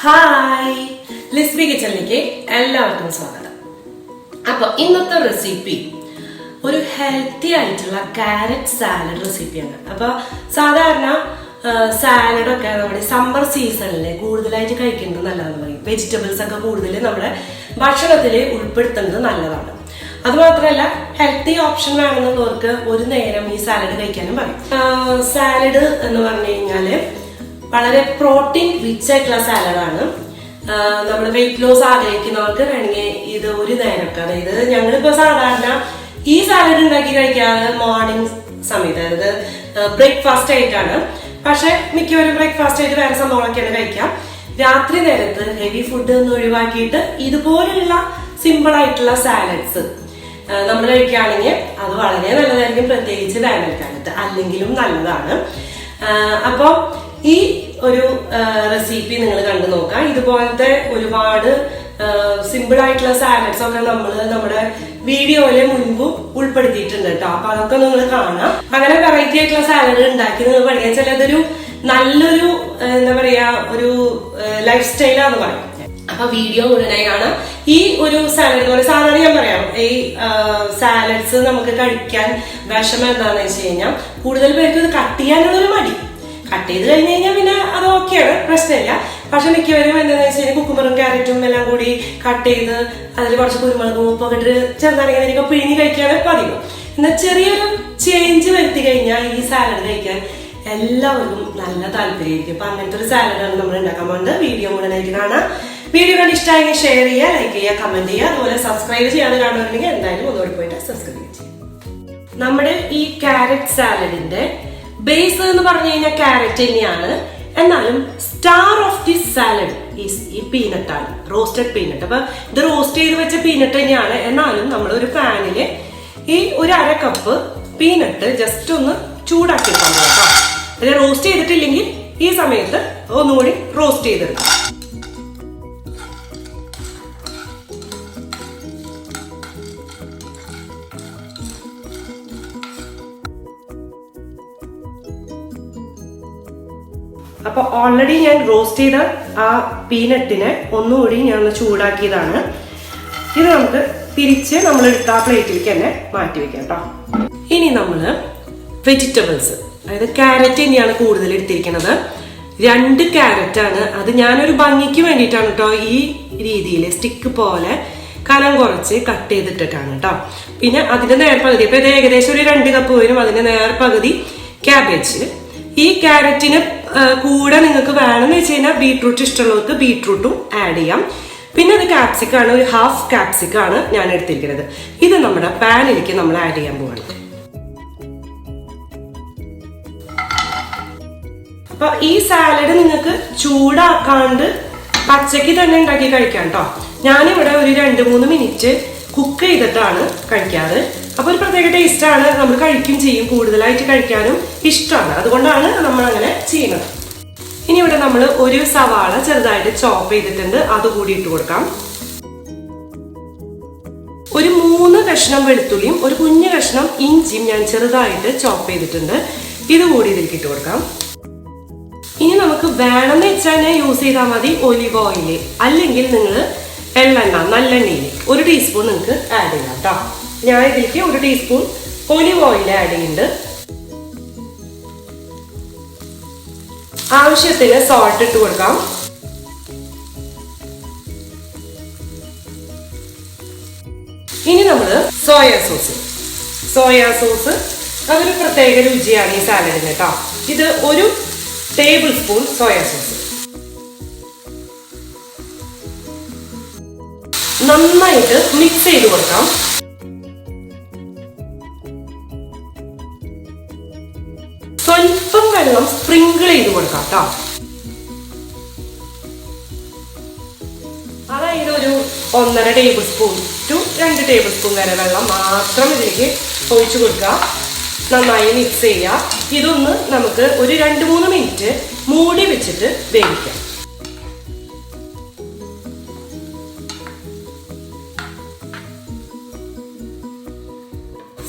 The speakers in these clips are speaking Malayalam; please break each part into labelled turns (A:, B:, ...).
A: ഹായ്, ലിസ്ബീക്കിച്ചനിലേക്ക് എല്ലാവർക്കും സ്വാഗതം. അപ്പോൾ ഇന്നത്തെ റെസിപ്പി ഒരു ഹെൽത്തി ആയിട്ടുള്ള കാരറ്റ് സാലഡ് റെസിപ്പിയാണ്. അപ്പോൾ സാധാരണ സാലഡൊക്കെ നമ്മുടെ സമ്മർ സീസണിൽ കൂടുതലായിട്ട് കഴിക്കുന്നത് നല്ലതാണെന്ന് പറയും. വെജിറ്റബിൾസ് ഒക്കെ കൂടുതൽ നമ്മുടെ ഭക്ഷണത്തിൽ ഉൾപ്പെടുത്തുന്നത് നല്ലതാണ്. അതുമാത്രമല്ല, ഹെൽത്തി ഓപ്ഷൻ വേണമെന്നുള്ളവർക്ക് ഒരു നേരം ഈ സാലഡ് കഴിക്കാനും പറയും. സാലഡ് എന്ന് പറഞ്ഞു കഴിഞ്ഞാൽ വളരെ പ്രോട്ടീൻ റിച്ച് ആയിട്ടുള്ള സാലഡാണ്. നമ്മൾ വെയിറ്റ് ലോസ് ആഗ്രഹിക്കുന്നവർക്ക് വേണമെങ്കിൽ ഇത് ഒരു നേരമൊക്കെ, അതായത് ഞങ്ങളിപ്പോ സാധാരണ ഈ സാലഡ് ഉണ്ടാക്കി കഴിക്കാറ് മോർണിംഗ് സമയത്ത്, അതായത് ബ്രേക്ക്ഫാസ്റ്റ് ആയിട്ടാണ്. പക്ഷെ മിക്കവരും ബ്രേക്ക്ഫാസ്റ്റ് ആയിട്ട് വേറെ സംഭവങ്ങളൊക്കെയാണ് കഴിക്കാം. രാത്രി നേരത്ത് ഹെവി ഫുഡ് ഒന്ന് ഒഴിവാക്കിയിട്ട് ഇതുപോലുള്ള സിമ്പിൾ ആയിട്ടുള്ള സാലഡ്സ് നമ്മൾ കഴിക്കുകയാണെങ്കിൽ അത് വളരെ നല്ലതായിരിക്കും, പ്രത്യേകിച്ച് വേനൽക്കാലത്ത് അല്ലെങ്കിലും നല്ലതാണ്. അപ്പോൾ ഈ ഒരു റെസിപ്പി നിങ്ങൾ കണ്ടു നോക്കാം. ഇതുപോലത്തെ ഒരുപാട് സിമ്പിൾ ആയിട്ടുള്ള സാലഡ്സ് ഒക്കെ നമ്മൾ നമ്മുടെ വീഡിയോയില് മുൻപ് ഉൾപ്പെടുത്തിയിട്ടുണ്ട് കേട്ടോ. അപ്പൊ അതൊക്കെ നിങ്ങൾ കാണാം. അങ്ങനെ വെറൈറ്റി ആയിട്ടുള്ള സാലഡ് ഉണ്ടാക്കി നിങ്ങൾ പഠിക്കാൻ വെച്ചാൽ അതൊരു നല്ലൊരു എന്താ പറയാ ഒരു ലൈഫ് സ്റ്റൈലാന്ന് പറയും. അപ്പൊ വീഡിയോ മുഴുവനായി കാണാം. ഈ ഒരു സാലഡ് പോലെ സാധാരണ ഞാൻ പറയാം, ഈ സാലഡ്സ് നമുക്ക് കഴിക്കാൻ വിഷമം എന്താണെന്ന് വെച്ച് കഴിഞ്ഞാൽ കൂടുതൽ പേർക്ക് ഇത് കട്ട് ചെയ്യാനുള്ളൊരു മടി. കട്ട് ചെയ്ത് കഴിഞ്ഞ് കഴിഞ്ഞാൽ പിന്നെ അത് ഓക്കെയാണ്, പ്രശ്നമില്ല. പക്ഷെ മിക്കവരും എന്താണെന്ന് വെച്ച് കഴിഞ്ഞാൽ കുക്കുമ്പറും ക്യാരറ്റും എല്ലാം കൂടി കട്ട് ചെയ്ത് അതിൽ കുറച്ച് കുരുമുളകും ഉപ്പൊക്കെ ഇട്ട് ചെറുതാണെങ്കിൽ പിഴിഞ്ഞ് കഴിക്കുകയാണ് പതിവ്. എന്നാൽ ചെറിയൊരു ചേഞ്ച് വരുത്തി കഴിഞ്ഞാൽ ഈ സാലഡ് കഴിക്കാൻ എല്ലാവർക്കും നല്ല താല്പര്യമായിരിക്കും. അപ്പൊ അങ്ങനത്തെ ഒരു സാലഡാണ് നമ്മൾ ഉണ്ടാക്കാൻ പോകുന്നത്. വീഡിയോ മുഴുവനായിട്ട് കാണാം. വീഡിയോ കണ്ട് ഇഷ്ടമായെങ്കിൽ ഷെയർ ചെയ്യുക, ലൈക്ക് ചെയ്യുക, കമന്റ് ചെയ്യുക. അതുപോലെ സബ്സ്ക്രൈബ് ചെയ്യാതെ കാണുന്നുണ്ടെങ്കിൽ എന്തായാലും ഒന്നുകൂടി പോയിട്ട് സബ്സ്ക്രൈബ് ചെയ്യും. നമ്മുടെ ഈ കാരറ്റ് സാലഡിന്റെ ബേസ് എന്ന് പറഞ്ഞു കഴിഞ്ഞാൽ ക്യാരറ്റ് തന്നെയാണ്. എന്നാലും star of this salad is ഈ പീനട്ട് ആണ്, റോസ്റ്റഡ് പീനട്ട്. അപ്പൊ ഇത് റോസ്റ്റ് ചെയ്ത് വെച്ച പീനട്ട് തന്നെയാണ്. എന്നാലും നമ്മൾ ഒരു പാനില് ഈ ഒരു അര കപ്പ് പീനട്ട് ജസ്റ്റ് ഒന്ന് ചൂടാക്കി എടുക്കാൻ കേട്ടോ. അത് റോസ്റ്റ് ചെയ്തിട്ടില്ലെങ്കിൽ ഈ സമയത്ത് ഒന്നുകൂടി റോസ്റ്റ് ചെയ്തെടുക്കാം. അപ്പൊ ഓൾറെഡി ഞാൻ റോസ്റ്റ് ചെയ്ത ആ പീനട്ടിനെ ഒന്നുകൂടി ഞാൻ ഒന്ന് ചൂടാക്കിയതാണ്. ഇത് നമുക്ക് തിരിച്ച് നമ്മൾ എടുത്ത ആ പ്ലേറ്റിലേക്ക് തന്നെ മാറ്റി വെക്കാം കേട്ടോ. ഇനി നമ്മള് വെജിറ്റബിൾസ്, അതായത് ക്യാരറ്റ് തന്നെയാണ് കൂടുതൽ എടുത്തിരിക്കുന്നത്. 2 ക്യാരറ്റ് ആണ്. അത് ഞാനൊരു ഭംഗിക്ക് വേണ്ടിയിട്ടാണ് കേട്ടോ ഈ രീതിയിൽ സ്റ്റിക്ക് പോലെ കനം കുറച്ച് കട്ട് ചെയ്തിട്ടിട്ടാണ് കേട്ടോ. പിന്നെ അതിന്റെ നേർപകുതി, ഇപ്പൊ ഇത് ഏകദേശം ഒരു 2 കപ്പ് വരും. അതിന്റെ നേർപകുതി ക്യാബേജ്. ഈ ക്യാരറ്റിന് കൂടെ നിങ്ങൾക്ക് വേണമെന്ന് വെച്ച് കഴിഞ്ഞാൽ ബീട്രൂട്ട് ഇഷ്ടമുള്ളവർക്ക് ബീട്രൂട്ടും ആഡ് ചെയ്യാം. പിന്നെ അത് ക്യാപ്സിക്കാണ്, ഒരു ഹാഫ് ക്യാപ്സിക്കാണ് ഞാൻ എടുത്തിരിക്കുന്നത്. ഇത് നമ്മുടെ പാനിലേക്ക് നമ്മൾ ആഡ് ചെയ്യാൻ പോവാണ്. അപ്പൊ ഈ സാലഡ് നിങ്ങൾക്ക് ചൂടാക്കാണ്ട് പച്ചക്ക് തന്നെ ഉണ്ടാക്കി കഴിക്കാം കേട്ടോ. ഞാനിവിടെ ഒരു 2-3 മിനിറ്റ് കുക്ക് ചെയ്തിട്ടാണ് കഴിക്കാറ്. അപ്പൊ ഒരു പ്രത്യേക ടേസ്റ്റ് ആണ്, നമ്മൾ കഴിക്കും ചെയ്യും, കൂടുതലായിട്ട് കഴിക്കാനും ഇഷ്ടമാണ്. അതുകൊണ്ടാണ് നമ്മൾ അങ്ങനെ ചെയ്യുന്നത്. ഇനി ഇവിടെ നമ്മൾ ഒരു സവാള ചെറുതായിട്ട് ചോപ്പ് ചെയ്തിട്ടുണ്ട്, അതുകൂടി ഇട്ട് കൊടുക്കാം. ഒരു 3 കഷ്ണം വെളുത്തുള്ളിയും ഒരു കുഞ്ഞു കഷ്ണം ഇഞ്ചിയും ഞാൻ ചെറുതായിട്ട് ചോപ്പ് ചെയ്തിട്ടുണ്ട്, ഇതുകൂടി ഇതിലേക്ക് ഇട്ട് കൊടുക്കാം. ഇനി നമുക്ക് വേണമെന്ന് വെച്ചാൽ യൂസ് ചെയ്താൽ മതി ഒലിവ് ഓയില്, അല്ലെങ്കിൽ നിങ്ങൾ എള്ളെണ്ണ, നല്ലെണ്ണയിൽ 1 ടീസ്പൂൺ നിങ്ങൾക്ക് ആഡ് ചെയ്യാം കേട്ടോ. ഞാൻ ഇതിലേക്ക് 1 ടീസ്പൂൺ ഒലിവ് ഓയിൽ ആഡ് ചെയ്യുന്നുണ്ട്. ആവശ്യത്തിന് സോൾട്ട് ഇട്ട് കൊടുക്കാം. ഇനി നമ്മള് സോയാ സോസ് അതൊരു പ്രത്യേക രുചിയാണ് ഈ സാലഡിന് കേട്ടോ. ഇത് 1 ടേബിൾ സ്പൂൺ സോയാ സോസ് നന്നായിട്ട് മിക്സ് ചെയ്ത് കൊടുക്കാം. സ്വല്പം വെള്ളം സ്പ്രിങ്കിൾ ചെയ്ത് കൊടുക്കാം കേട്ടോ. അതായത് ഒരു 1.5 table spoon to 2 table spoon വരെ വെള്ളം മാത്രം ഇതിലേക്ക് ഒഴിച്ചു കൊടുക്കുക. നന്നായി മിക്സ് ചെയ്യുക. ഇതൊന്ന് നമുക്ക് ഒരു 2-3 മിനിറ്റ് മൂടി വെച്ചിട്ട് വേവിക്കാം.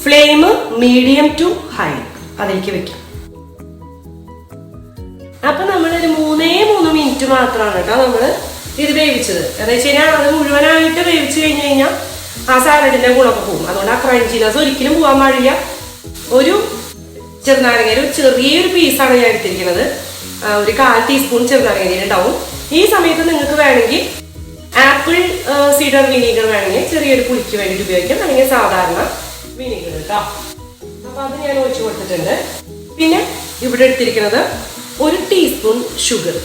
A: ഫ്ലെയിം മീഡിയം ടു ഹൈ അതിലേക്ക് വെക്കാം. അപ്പൊ നമ്മളൊരു 3 മിനിറ്റ് വെച്ചിട്ട് മാത്രമാണ് കേട്ടോ നമ്മൾ ഇത് വേവിച്ചത്. എന്ന് വെച്ച് കഴിഞ്ഞാൽ അത് മുഴുവനായിട്ട് വേവിച്ച് കഴിഞ്ഞ് കഴിഞ്ഞാൽ ആ സാലഡിന്റെ ഗുണമൊക്കെ പോകും. അതുകൊണ്ട് ആ ക്രഞ്ചിനെസ് ഒരിക്കലും പോകാൻ പാടില്ല. ഒരു ചെറുനാരങ്ങയുടെ ഒരു ചെറിയൊരു പീസാണ് ഞാൻ എടുത്തിരിക്കുന്നത്. ഒരു 1/4 ടീസ്പൂൺ ചെറുനാരങ്ങ ഉണ്ടാവും. ഈ സമയത്ത് നിങ്ങൾക്ക് വേണമെങ്കിൽ ആപ്പിൾ സീഡർ വിനീഗർ വേണമെങ്കിൽ ചെറിയൊരു പുളിക്ക് വേണ്ടിയിട്ട് ഉപയോഗിക്കാം, അല്ലെങ്കിൽ സാധാരണ വിനീഗർ കേട്ടോ. അപ്പൊ അത് ഞാൻ ഒഴിച്ചു കൊടുത്തിട്ടുണ്ട്. പിന്നെ ഇവിടെ എടുത്തിരിക്കുന്നത് 1 ടീസ്പൂൺ ഷുഗർ.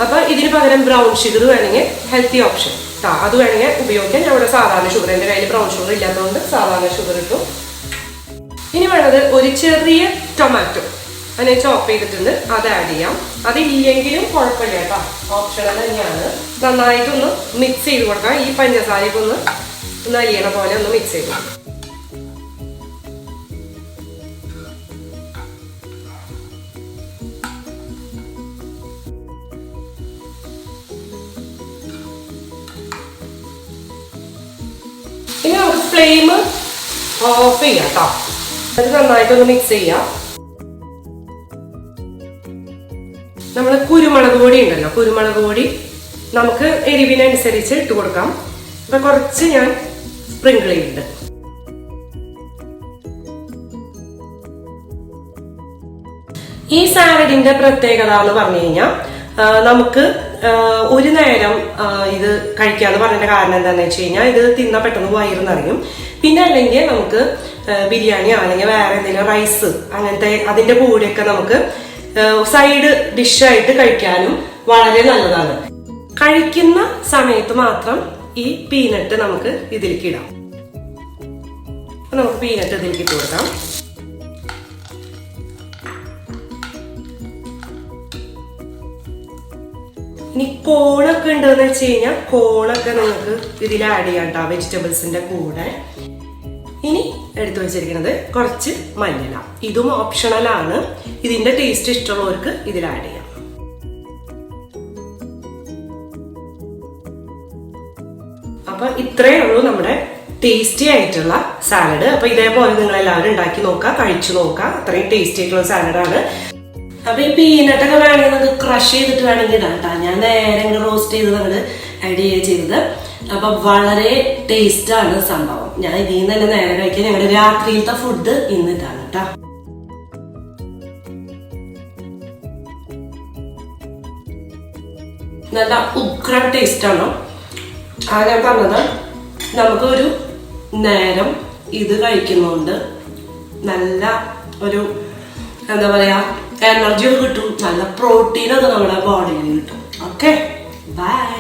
A: അപ്പൊ ഇതിന് പകരം ബ്രൗൺ ഷുഗർ വേണമെങ്കിൽ ഹെൽത്തി ഓപ്ഷൻ കേട്ടോ, അത് വേണമെങ്കിൽ ഉപയോഗിക്കാം. ഞാൻ ഇവിടെ സാധാരണ ഷുഗർ, എൻ്റെ കയ്യിൽ ബ്രൗൺ ഷുഗർ ഇല്ലാത്തതുകൊണ്ട് സാധാരണ ഷുഗർ ഇട്ടു. ഇനി വേണ്ടത് ഒരു ചെറിയ ടൊമാറ്റോ അതിനെ ചോപ്പ് ചെയ്തിട്ടുണ്ട്, അത് ആഡ് ചെയ്യാം. അതില്ലെങ്കിലും കുഴപ്പമില്ല കേട്ടോ, ഓപ്ഷണൽ തന്നെയാണ്. നന്നായിട്ടൊന്ന് മിക്സ് ചെയ്ത് കൊടുക്കാം. ഈ പഞ്ചസാരയൊക്കെ ഒന്ന് അലിയണ പോലെ ഒന്ന് മിക്സ് ചെയ്ത് കൊടുക്കാം. ഇനി നമുക്ക് ഫ്ലെയിം ഓഫ് ചെയ്യാം കേട്ടോ. അത് നന്നായിട്ടൊന്ന് മിക്സ് ചെയ്യാം. നമ്മൾ കുരുമുളക് പൊടി ഉണ്ടല്ലോ, കുരുമുളക് പൊടി നമുക്ക് എരിവിനനുസരിച്ച് ഇട്ട് കൊടുക്കാം. അപ്പൊ കുറച്ച് ഞാൻ സ്പ്രിങ്കിൾ ചെയ്യുന്നുണ്ട്. ഈ സാലഡിന്റെ പ്രത്യേകത എന്ന് പറഞ്ഞു കഴിഞ്ഞാൽ നമുക്ക് ഒരു നേരം ഇത് കഴിക്കാന്ന് പറഞ്ഞ കാരണം എന്താണെന്ന് വെച്ച് കഴിഞ്ഞാൽ ഇത് തിന്നാ പെട്ടെന്ന് വയറ് നിറയും. പിന്നെ അല്ലെങ്കിൽ നമുക്ക് ബിരിയാണി അല്ലെങ്കിൽ വേറെ എന്തെങ്കിലും റൈസ് അങ്ങനത്തെ അതിന്റെ കൂടെയൊക്കെ നമുക്ക് സൈഡ് ഡിഷായിട്ട് കഴിക്കാനും വളരെ നല്ലതാണ്. കഴിക്കുന്ന സമയത്ത് മാത്രം ഈ പീനട്ട് നമുക്ക് ഇതിലേക്ക് ഇടാം. നമുക്ക് പീനട്ട് ഇതിലേക്ക് ഇട്ട് കൊടുക്കാം. ഇനി കോണൊക്കെ ഉണ്ടെന്ന് വെച്ച് കഴിഞ്ഞാൽ കോണൊക്കെ നമുക്ക് ഇതിൽ ആഡ് ചെയ്യാം കേട്ടോ, വെജിറ്റബിൾസിന്റെ കൂടെ. ഇനി എടുത്തു വെച്ചിരിക്കുന്നത് കുറച്ച് മല്ലിയില, ഇതും ഓപ്ഷണൽ ആണ്. ഇതിന്റെ ടേസ്റ്റ് ഇഷ്ടമുള്ളവർക്ക് ഇതിൽ ആഡ് ചെയ്യാം. അപ്പൊ ഇത്രയേ ഉള്ളൂ നമ്മുടെ ടേസ്റ്റി ആയിട്ടുള്ള സാലഡ്. അപ്പൊ ഇതേപോലെ നിങ്ങൾ എല്ലാവരും ഉണ്ടാക്കി നോക്കുക, കഴിച്ചു നോക്കുക. അത്രയും ടേസ്റ്റി ആയിട്ടുള്ള സാലഡാണ്. അപ്പൊ ഈ പീനട്ടൊക്കെ വേണമെങ്കിൽ നമുക്ക് ക്രഷ് ചെയ്തിട്ട് വേണമെങ്കിൽ ഇടാം കേട്ടോ. ഞാൻ നേരെ റോസ്റ്റ് ചെയ്ത് നമ്മൾ ആഡ് ചെയ്യുക ചെയ്തത്. അപ്പൊ വളരെ ടേസ്റ്റ് ആണ് സംഭവം. ഞാൻ ഇതിൽ നിന്ന് തന്നെ നേരെ കഴിക്കാൻ ഞങ്ങളുടെ രാത്രിയിലത്തെ ഫുഡ് ഇന്ന് ഇതാണ് കേട്ടോ. നല്ല ഉഗ്രം ടേസ്റ്റ് ആണ്. ഞാൻ പറഞ്ഞത് നമുക്കൊരു നേരം ഇത് കഴിക്കുന്നതുകൊണ്ട് നല്ല ഒരു എന്താ പറയാ എനർജി ഒക്കെ കിട്ടും, നല്ല പ്രോട്ടീനൊക്കെ നമ്മുടെ ബോഡിയിൽ കിട്ടും. Okay, by.